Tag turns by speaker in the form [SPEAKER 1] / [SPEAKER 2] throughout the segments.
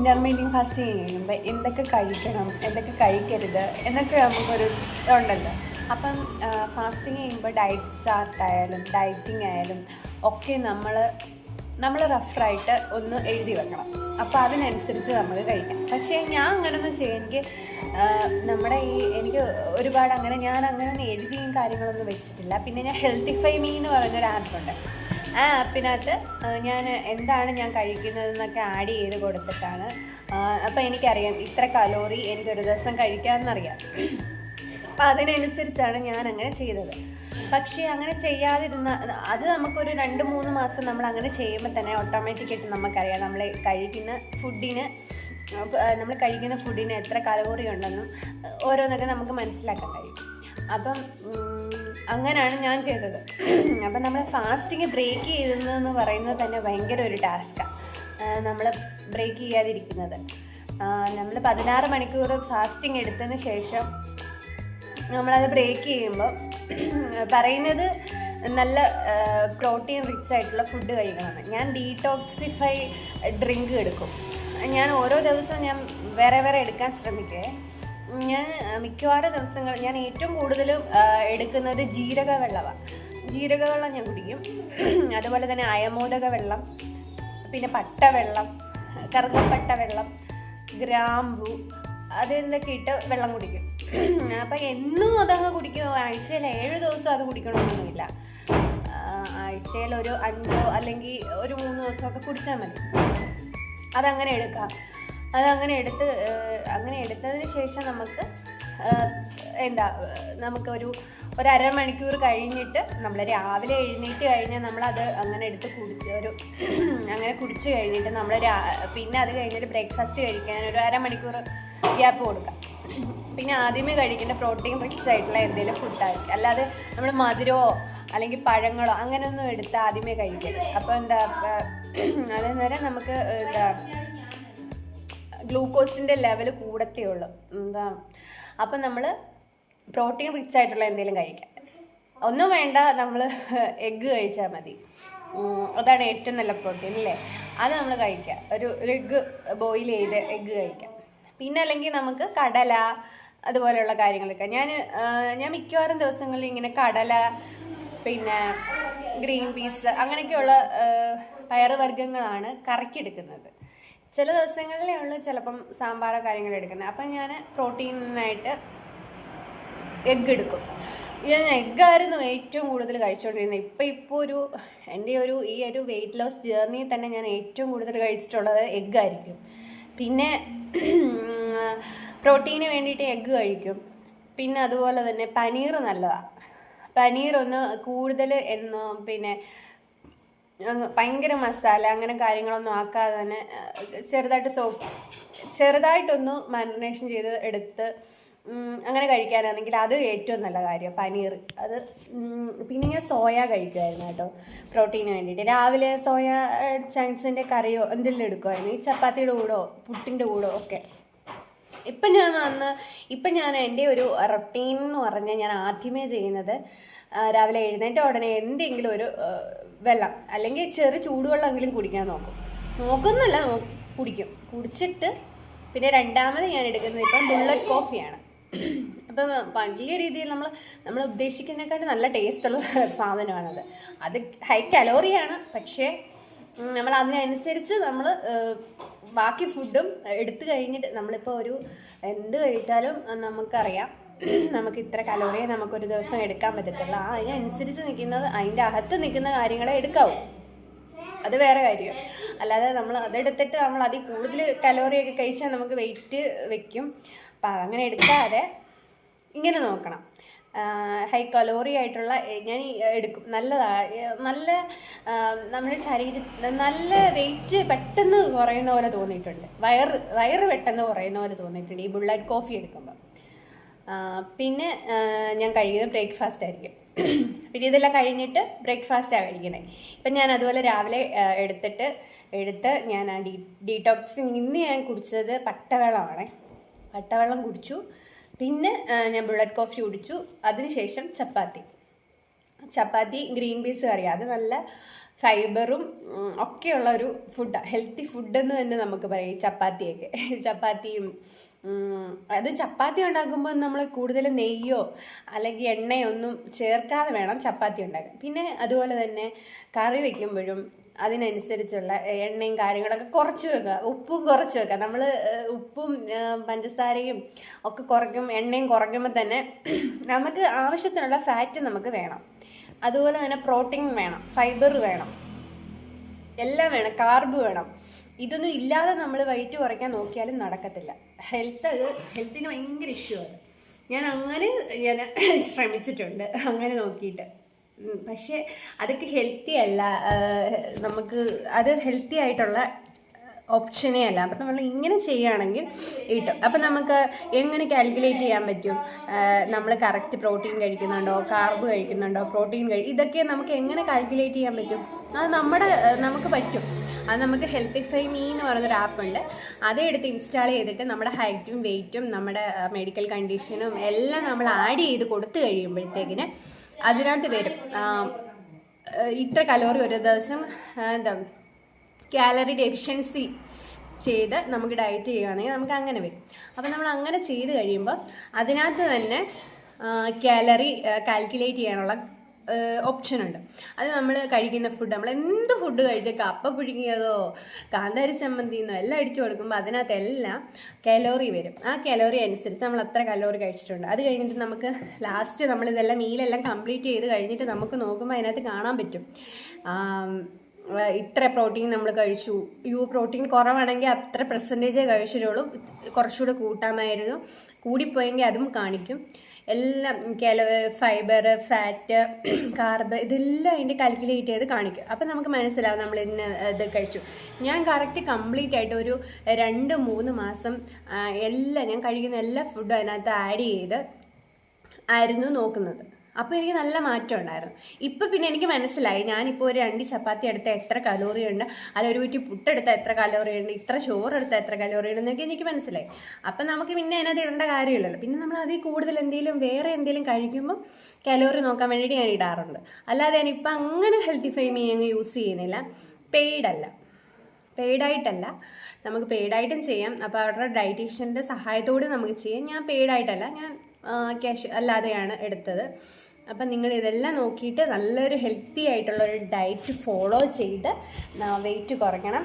[SPEAKER 1] Intermediate fasting ചെയ്യുമ്പോൾ എന്തൊക്കെ കഴിക്കണം എന്തൊക്കെ കഴിക്കരുത് എന്നൊക്കെ നമുക്കൊരു ഉണ്ടല്ലോ. അപ്പം ഫാസ്റ്റിംഗ് ചെയ്യുമ്പോൾ ഡയറ്റ് ചാർട്ടായാലും ഡയറ്റിംഗ് ആയാലും ഒക്കെ നമ്മൾ റഫറായിട്ട് ഒന്ന് എഴുതി വെക്കണം. അപ്പോൾ അതിനനുസരിച്ച് നമുക്ക് കഴിക്കാം. പക്ഷേ ഞാൻ അങ്ങനെയൊന്നും ചെയ്യും. എനിക്ക് ഒരുപാട് ഞാൻ അങ്ങനെ എഴുതിയും കാര്യങ്ങളൊന്നും വെച്ചിട്ടില്ല. പിന്നെ ഞാൻ ഹെൽത്തിഫൈ മീ എന്ന് പറയുന്നൊരു ആപ്പുണ്ട്. ആ ആപ്പിനകത്ത് ഞാൻ എന്താണ് ഞാൻ കഴിക്കുന്നതെന്നൊക്കെ ആഡ് ചെയ്ത് കൊടുത്തിട്ടാണ്. അപ്പോൾ എനിക്കറിയാം ഇത്ര കലോറി എനിക്കൊരു ദിവസം കഴിക്കാമെന്നറിയാം. അപ്പോൾ അതിനനുസരിച്ചാണ് ഞാൻ അങ്ങനെ ചെയ്തത്. പക്ഷേ അങ്ങനെ ചെയ്യാതിരുന്ന അത് നമുക്കൊരു 2-3 മാസം നമ്മൾ അങ്ങനെ ചെയ്യുമ്പോൾ തന്നെ ഓട്ടോമാറ്റിക്കായിട്ട് നമുക്കറിയാം നമ്മൾ കഴിക്കുന്ന ഫുഡിന് എത്ര കലോറി ഉണ്ടെന്നും ഓരോന്നൊക്കെ നമുക്ക് മനസ്സിലാക്കാൻ കഴിയും. അപ്പം അങ്ങനെയാണ് ഞാൻ ചെയ്തത്. അപ്പം നമ്മൾ ഫാസ്റ്റിങ് ബ്രേക്ക് ചെയ്യുന്നതെന്ന് പറയുന്നത് തന്നെ ഭയങ്കര ഒരു ടാസ്ക്കാണ്. നമ്മൾ ബ്രേക്ക് ചെയ്യാതിരിക്കുന്നത്. നമ്മൾ 16 മണിക്കൂർ ഫാസ്റ്റിംഗ് എടുത്തതിന് ശേഷം നമ്മളത് ബ്രേക്ക് ചെയ്യുമ്പോൾ പറയുന്നത് നല്ല പ്രോട്ടീൻ റിച്ച് ആയിട്ടുള്ള ഫുഡ് കഴിക്കണമെന്ന്. ഞാൻ ഡീടോക്സിഫൈ ഡ്രിങ്ക് എടുക്കും. ഞാൻ ഓരോ ദിവസവും ഞാൻ വേറെ എടുക്കാൻ ശ്രമിക്കേ. ഞാൻ മിക്കവാറും ദിവസങ്ങൾ ഞാൻ ഏറ്റവും കൂടുതലും എടുക്കുന്നത് ജീരക വെള്ളമാണ്. ജീരക വെള്ളം ഞാൻ കുടിക്കും. അതുപോലെ തന്നെ അയമോദക വെള്ളം, പിന്നെ പട്ടവെള്ളം, കറുകപ്പട്ട വെള്ളം, ഗ്രാമ്പു, അതെന്തൊക്കെ ഇട്ട് വെള്ളം കുടിക്കും. അപ്പം എന്നും അതങ്ങ് കുടിക്കും. ആഴ്ചയിൽ 7 ദിവസം അത് കുടിക്കണമെന്നൊന്നുമില്ല. ആഴ്ചയിൽ ഒരു 5 അല്ലെങ്കിൽ ഒരു 3 ദിവസമൊക്കെ കുടിച്ചാൽ മതി. അതങ്ങനെ എടുക്കാം. അതങ്ങനെ എടുത്തതിന് ശേഷം നമുക്കൊരു അരമണിക്കൂർ കഴിഞ്ഞിട്ട് നമ്മൾ രാവിലെ എഴുന്നേറ്റ് കഴിഞ്ഞാൽ നമ്മളത് അങ്ങനെ എടുത്ത് കുടിച്ച് കഴിഞ്ഞിട്ട് നമ്മൾ പിന്നെ അത് കഴിഞ്ഞിട്ട് ബ്രേക്ക്ഫാസ്റ്റ് കഴിക്കാൻ ഒരു അരമണിക്കൂർ ഗ്യാപ്പ് കൊടുക്കാം. പിന്നെ ആദ്യമേ കഴിക്കേണ്ട പ്രോട്ടീൻ റിച്ച് ആയിട്ടുള്ള എന്തെങ്കിലും ഫുഡായിരിക്കും. അല്ലാതെ നമ്മൾ മധുരമോ അല്ലെങ്കിൽ പഴങ്ങളോ അങ്ങനെയൊന്നും എടുത്ത് ആദ്യമേ കഴിക്കരുത്. അപ്പോൾ അതേനേരം നമുക്ക് ഗ്ലൂക്കോസിൻ്റെ ലെവൽ കൂടത്തേ ഉള്ളൂ. അപ്പം നമ്മൾ പ്രോട്ടീൻ റിച്ച് ആയിട്ടുള്ള എന്തെങ്കിലും കഴിക്കാം. ഒന്നും വേണ്ട, നമ്മൾ എഗ്ഗ് കഴിച്ചാൽ മതി. അതാണ് ഏറ്റവും നല്ല പ്രോട്ടീൻ അല്ലേ. അത് നമ്മൾ കഴിക്കാം. ഒരു എഗ്ഗ് ബോയിൽ ചെയ്ത് എഗ്ഗ് കഴിക്കാം. പിന്നെ അല്ലെങ്കിൽ നമുക്ക് കടല അതുപോലെയുള്ള കാര്യങ്ങളൊക്കെ ഞാൻ മിക്കവാറും ദിവസങ്ങളിൽ ഇങ്ങനെ കടല, പിന്നെ ഗ്രീൻ പീസ് അങ്ങനെയൊക്കെയുള്ള പയറുവർഗ്ഗങ്ങളാണ് കറിക്കെടുക്കുന്നത്. ചില ദിവസങ്ങളിലേ ഉള്ളൂ ചിലപ്പം സാമ്പാറോ കാര്യങ്ങൾ എടുക്കുന്നത്. അപ്പം ഞാൻ പ്രോട്ടീനായിട്ട് എഗ്ഗ് എടുക്കും. ഞാൻ എഗ്ഗായിരുന്നു ഏറ്റവും കൂടുതൽ കഴിച്ചുകൊണ്ടിരുന്നത്. ഇപ്പോൾ എൻ്റെ ഈ ഒരു വെയിറ്റ് ലോസ് ജേർണിയിൽ തന്നെ ഞാൻ ഏറ്റവും കൂടുതൽ കഴിച്ചിട്ടുള്ളത് എഗ്ഗായിരിക്കും. പിന്നെ പ്രോട്ടീന് വേണ്ടിയിട്ട് എഗ്ഗ് കഴിക്കും. പിന്നെ അതുപോലെ തന്നെ പനീർ നല്ലതാണ്. പനീറൊന്ന് കൂടുതൽ പിന്നെ ഭയങ്കര മസാല അങ്ങനെ കാര്യങ്ങളൊന്നും ആക്കാതെ തന്നെ ചെറുതായിട്ടൊന്ന് മാരിനേഷൻ ചെയ്ത് എടുത്ത് അങ്ങനെ കഴിക്കാനാണെങ്കിൽ അത് ഏറ്റവും നല്ല കാര്യം പനീർ. അത് പിന്നെ ഞാൻ സോയ കഴിക്കുമായിരുന്നു കേട്ടോ പ്രോട്ടീന് വേണ്ടിയിട്ട്. രാവിലെ സോയ ചങ്ക്സിൻ്റെ കറിയോ എന്തെങ്കിലും എടുക്കുമായിരുന്നു. ഈ ചപ്പാത്തിയുടെ കൂടോ പുട്ടിൻ്റെ കൂടോ ഒക്കെ. ഇപ്പം ഞാൻ എൻ്റെ ഒരു റൊട്ടീൻ എന്ന് പറഞ്ഞാൽ ഞാൻ ആദ്യമേ ചെയ്യുന്നത് രാവിലെ എഴുന്നേറ്റ ഉടനെ എന്തെങ്കിലും ഒരു വെള്ളം അല്ലെങ്കിൽ ചൂടുവെള്ളമെങ്കിലും കുടിക്കാൻ നോക്കുന്നല്ല കുടിച്ചിട്ട് പിന്നെ രണ്ടാമത് ഞാൻ എടുക്കുന്നത് ഇപ്പം ബുള്ളറ്റ് കോഫിയാണ്. അപ്പം വലിയ രീതിയിൽ നമ്മൾ ഉദ്ദേശിക്കുന്നതിനെക്കാട്ടും നല്ല ടേസ്റ്റുള്ള സാധനമാണത്. അത് ഹൈ കലോറിയാണ്. പക്ഷേ നമ്മൾ അതിനനുസരിച്ച് നമ്മൾ ബാക്കി ഫുഡും എടുത്തു കഴിഞ്ഞിട്ട് നമ്മളിപ്പോൾ എന്ത് കഴിച്ചാലും നമുക്കറിയാം നമുക്ക് ഇത്ര കലോറിയെ നമുക്കൊരു ദിവസം എടുക്കാൻ പറ്റത്തുള്ളൂ. അതിനനുസരിച്ച് അതിൻ്റെ അകത്ത് നിൽക്കുന്ന കാര്യങ്ങളെ എടുക്കാവൂ. അത് വേറെ കാര്യം. അല്ലാതെ നമ്മൾ അതെടുത്തിട്ട് നമ്മൾ അതിൽ കൂടുതൽ കലോറിയൊക്കെ കഴിച്ചാൽ നമുക്ക് വെയിറ്റ് വെക്കും. അപ്പം അതങ്ങനെ എടുക്കാതെ ഇങ്ങനെ നോക്കണം. ഹൈ കലോറി ആയിട്ടുള്ള ഞാൻ എടുക്കും. നല്ല നമ്മുടെ ശരീരത്തിൽ നല്ല വെയിറ്റ് പെട്ടെന്ന് കുറയുന്ന പോലെ തോന്നിയിട്ടുണ്ട്. വയറ് പെട്ടെന്ന് കുറയുന്ന പോലെ തോന്നിയിട്ടുണ്ട് ഈ ബുള്ളറ്റ് കോഫി എടുക്കുമ്പോൾ. പിന്നെ ഞാൻ കഴിക്കുന്നത് ബ്രേക്ക്ഫാസ്റ്റ് ആയിരിക്കും. പിന്നെ ഇതെല്ലാം കഴിഞ്ഞിട്ട് ബ്രേക്ക്ഫാസ്റ്റാണ് കഴിക്കുന്നത്. ഇപ്പം ഞാൻ അതുപോലെ രാവിലെ എടുത്ത് ഞാൻ ഡീടോക്സിങ് ഇന്ന് ഞാൻ കുടിച്ചത് പട്ടവെള്ളമാണ്. പട്ടവെള്ളം കുടിച്ചു. പിന്നെ ഞാൻ ബുള്ളറ്റ് കോഫി കുടിച്ചു. അതിനുശേഷം ചപ്പാത്തി ഗ്രീൻ പീസ് കറി. അത് നല്ല ഫൈബറും ഒക്കെയുള്ള ഒരു ഫുഡാണ്, ഹെൽത്തി ഫുഡെന്ന് തന്നെ നമുക്ക് പറയാം. ചപ്പാത്തിയൊക്കെ, ചപ്പാത്തിയും അത് ചപ്പാത്തി ഉണ്ടാക്കുമ്പോൾ നമ്മൾ കൂടുതൽ നെയ്യോ അല്ലെങ്കിൽ എണ്ണയോ ഒന്നും ചേർക്കാതെ വേണം ചപ്പാത്തി ഉണ്ടാക്കാൻ. പിന്നെ അതുപോലെ തന്നെ കറി വയ്ക്കുമ്പോഴും അതിനനുസരിച്ചുള്ള എണ്ണയും കാര്യങ്ങളൊക്കെ കുറച്ച് വെക്കുക, ഉപ്പും കുറച്ച് വെക്കുക. നമ്മൾ ഉപ്പും പഞ്ചസാരയും ഒക്കെ കുറയ്ക്കും, എണ്ണയും കുറയ്ക്കുമ്പോൾ തന്നെ നമുക്ക് ആവശ്യത്തിനുള്ള ഫാറ്റ് നമുക്ക് വേണം. അതുപോലെ തന്നെ പ്രോട്ടീൻ വേണം, ഫൈബർ വേണം, എല്ലാം വേണം, കാർബ് വേണം. ഇതൊന്നും ഇല്ലാതെ നമ്മൾ വെയിറ്റ് കുറയ്ക്കാൻ നോക്കിയാലും നടക്കത്തില്ല. ഹെൽത്തിന് ഭയങ്കര ഇഷ്യൂ ആണ്. ഞാൻ ശ്രമിച്ചിട്ടുണ്ട് അങ്ങനെ നോക്കിയിട്ട്. പക്ഷേ അതൊക്കെ ഹെൽത്തി അല്ല, നമുക്ക് അത് ഹെൽത്തി ആയിട്ടുള്ള ഓപ്ഷനേ അല്ല. അപ്പം നമ്മൾ ഇങ്ങനെ ചെയ്യുകയാണെങ്കിൽ കിട്ടും. അപ്പം നമുക്ക് എങ്ങനെ കാൽക്കുലേറ്റ് ചെയ്യാൻ പറ്റും നമ്മൾ കറക്റ്റ് പ്രോട്ടീൻ കഴിക്കുന്നുണ്ടോ, കാർബ് കഴിക്കുന്നുണ്ടോ, ഇതൊക്കെ നമുക്ക് എങ്ങനെ കാൽക്കുലേറ്റ് ചെയ്യാൻ പറ്റും? അത് നമുക്ക് പറ്റും. അത് നമുക്ക് ഹെൽത്തിഫൈ മീ എന്ന് പറയുന്നൊരു ആപ്പുണ്ട്. അതേ എടുത്ത് ഇൻസ്റ്റാൾ ചെയ്തിട്ട് നമ്മുടെ ഹൈറ്റും വെയ്റ്റും നമ്മുടെ മെഡിക്കൽ കണ്ടീഷനും എല്ലാം നമ്മൾ ആഡ് ചെയ്ത് കൊടുത്തു കഴിയുമ്പോഴത്തേക്കിന് അതിനകത്ത് വരും ഇത്ര കലോറി ഒരു ദിവസം കാലറി ഡെഫിഷ്യൻസി ചെയ്ത് നമുക്ക് ഡയറ്റ് ചെയ്യുകയാണെങ്കിൽ നമുക്ക് അങ്ങനെ വരും. അപ്പം നമ്മൾ അങ്ങനെ ചെയ്ത് കഴിയുമ്പോൾ അതിനകത്ത് തന്നെ കാലറി കാൽക്കുലേറ്റ് ചെയ്യാനുള്ള ഓപ്ഷനുണ്ട്. അത് നമ്മൾ കഴിക്കുന്ന ഫുഡ്, നമ്മൾ എന്ത് ഫുഡ് കഴിച്ചാൽ കപ്പ പുഴുങ്ങിയതോ കാന്താരി ചമ്മന്തിന്നോ എല്ലാം അടിച്ചു കൊടുക്കുമ്പോൾ അതിനകത്തെല്ലാം കലോറി വരും. ആ കലോറി അനുസരിച്ച് നമ്മൾ എത്ര കലോറി കഴിച്ചിട്ടുണ്ട്. അത് കഴിഞ്ഞിട്ട് നമുക്ക് ലാസ്റ്റ് നമ്മളിതെല്ലാം മീലെല്ലാം കംപ്ലീറ്റ് ചെയ്ത് കഴിഞ്ഞിട്ട് നമുക്ക് നോക്കുമ്പോൾ അതിനകത്ത് കാണാൻ പറ്റും ഇത്ര പ്രോട്ടീൻ നമ്മൾ കഴിച്ചു. പ്രോട്ടീൻ കുറവാണെങ്കിൽ അത്ര പെർസെൻറ്റേജേ കഴിച്ചിട്ടുള്ളൂ, കുറച്ചുകൂടെ കൂട്ടാമായിരുന്നു, കൂടിപ്പോയെങ്കിൽ അതും കാണിക്കും. എല്ലാം ഫൈബർ, ഫാറ്റ്, കാർബ് ഇതെല്ലാം അതിൻ്റെ കാൽക്കുലേറ്റ് ചെയ്ത് കാണിക്കും. അപ്പം നമുക്ക് മനസ്സിലാവും നമ്മൾ ഇന്ന് ഇത് കഴിച്ചു. ഞാൻ കറക്റ്റ് കംപ്ലീറ്റ് ആയിട്ട് ഒരു 2-3 മാസം എല്ലാം ഞാൻ കഴിക്കുന്ന എല്ലാ ഫുഡും അതിനകത്ത് ആഡ് ചെയ്ത് ആയിരുന്നു നോക്കുന്നത്. അപ്പോൾ എനിക്ക് നല്ല മാറ്റം ഉണ്ടായിരുന്നു. ഇപ്പം പിന്നെ എനിക്ക് മനസ്സിലായി, ഞാനിപ്പോൾ ഒരു 2 ചപ്പാത്തി എടുത്താൽ എത്ര കലോറി ഉണ്ട്, അല്ല ഒരു കുറ്റി പുട്ടെടുത്താൽ എത്ര കലോറി ഉണ്ട്, ഇത്ര ചോറെടുത്താൽ എത്ര കലോറി ഉണ്ടെന്നൊക്കെ എനിക്ക് മനസ്സിലായി. അപ്പം നമുക്ക് പിന്നെ അതിനകത്ത് ഇടേണ്ട കാര്യമില്ലല്ലോ. പിന്നെ നമ്മൾ അതിൽ കൂടുതൽ വേറെ എന്തെങ്കിലും കഴിക്കുമ്പോൾ കലോറി നോക്കാൻ വേണ്ടിയിട്ട് ഞാൻ ഇടാറുണ്ട്. അല്ലാതെ ഞാനിപ്പോൾ അങ്ങനെ ഹെൽത്തിഫൈ മീ അങ്ങ് യൂസ് ചെയ്യുന്നില്ല. പെയ്ഡായിട്ടല്ല, നമുക്ക് പെയ്ഡായിട്ടും ചെയ്യാം. അപ്പോൾ അവരുടെ ഡയറ്റീഷ്യൻ്റെ സഹായത്തോടെ നമുക്ക് ചെയ്യാം. ഞാൻ പെയ്ഡായിട്ടല്ല, ഞാൻ ക്യാഷ് അല്ലാതെയാണ് എടുത്തത്. അപ്പം നിങ്ങൾ ഇതെല്ലാം നോക്കിയിട്ട് നല്ലൊരു ഹെൽത്തി ആയിട്ടുള്ളൊരു ഡയറ്റ് ഫോളോ ചെയ്ത് വെയിറ്റ് കുറയ്ക്കണം.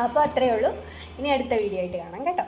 [SPEAKER 1] അപ്പോൾ അത്രയേ ഉള്ളൂ. ഇനി അടുത്ത വീഡിയോ ആയിട്ട് കാണാം കേട്ടോ.